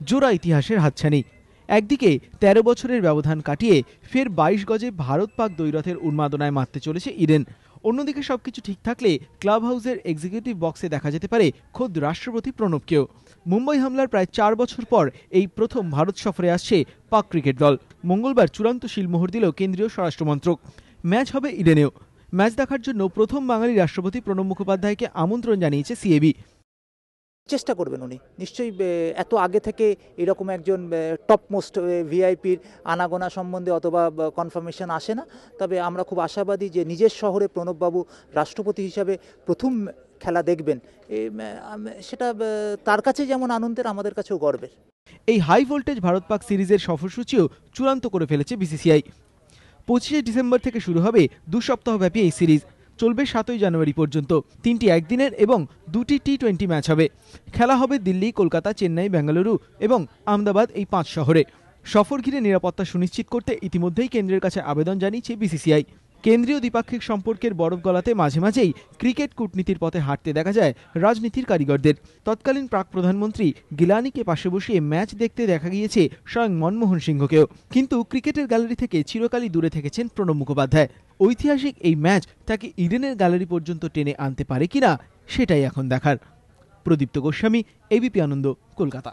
জোড়া ইতিহাসের হাতছানি। একদিকে ১৩ বছরের ব্যবধান কাটিয়ে ফের ২২ গজে ভারত পাক দ্বৈরথের উন্মাদনায় মাততে চলেছে ইডেন। অন্যদিকে সবকিছু ঠিক থাকলে ক্লাব হাউসের এক্সিকিউটিভ বক্সে দেখা যেতে পারে খোদ রাষ্ট্রপতি প্রণবকেও। মুম্বাই হামলার প্রায় ৪ বছর পর এই প্রথম ভারত সফরে আসছে পাক ক্রিকেট দল। মঙ্গলবার চূড়ান্ত শিলমোহর দিল কেন্দ্রীয় স্বরাষ্ট্রমন্ত্রক। ম্যাচ হবে ইডেনেও। ম্যাচ দেখার জন্য প্রথম বাঙালি রাষ্ট্রপতি প্রণব মুখোপাধ্যায়কে আমন্ত্রণ জানিয়েছে সিএবি। চেষ্টা করবেন উনি নিশ্চয়ই। এত আগে থেকে এরকম একজন টপ মোস্ট ভিআইপির আনাগোনা সম্বন্ধে অথবা কনফার্মেশন আসে না। তবে আমরা খুব আশাবাদী যে নিজের শহরে প্রণববাবু রাষ্ট্রপতি হিসাবে প্রথম খেলা দেখবেন, সেটা তার কাছে যেমন আনন্দের, আমাদের কাছেও গর্বের। এই হাই ভোল্টেজ ভারত পাক সিরিজের সফরসূচিও চূড়ান্ত করে ফেলেছে বিসিসিআই। ২৫শে ডিসেম্বর থেকে শুরু হবে ২ সপ্তাহব্যাপী এই সিরিজ। চলবে ৭ই জানুয়ারি পর্যন্ত। ৩টি একদিনের এবং ২টি টি-20 ম্যাচ হবে। খেলা হবে দিল্লি, কলকাতা, চেন্নাই, বেঙ্গালুরু এবং আহমেদাবাদ, এই ৫ শহরে। সফর ঘিরে নিরাপত্তা সুনিশ্চিত করতে ইতিমধ্যেই কেন্দ্রের কাছে আবেদন জানিয়েছে বিসিসিআই। কেন্দ্রীয় দ্বিপাক্ষিক সম্পর্কের বরফ গলাতে মাঝে মাঝেই ক্রিকেট কূটনীতির পথে হাঁটতে দেখা যায় রাজনীতির কারিগরদের। তৎকালীন প্রাক প্রধানমন্ত্রী গিলানিকে পাশে বসিয়ে ম্যাচ দেখতে দেখা গিয়েছে স্বয়ং মনমোহন সিংহকেও। কিন্তু ক্রিকেটের গ্যালারি থেকে চিরকালই দূরে থেকেছেন প্রণব মুখোপাধ্যায়। ঐতিহাসিক এই ম্যাচ তাকে ইডেনের গ্যালারি পর্যন্ত টেনে আনতে পারে কিনা, সেটাই এখন দেখার। প্রদীপ্ত গোস্বামী, এবিপি আনন্দ, কলকাতা।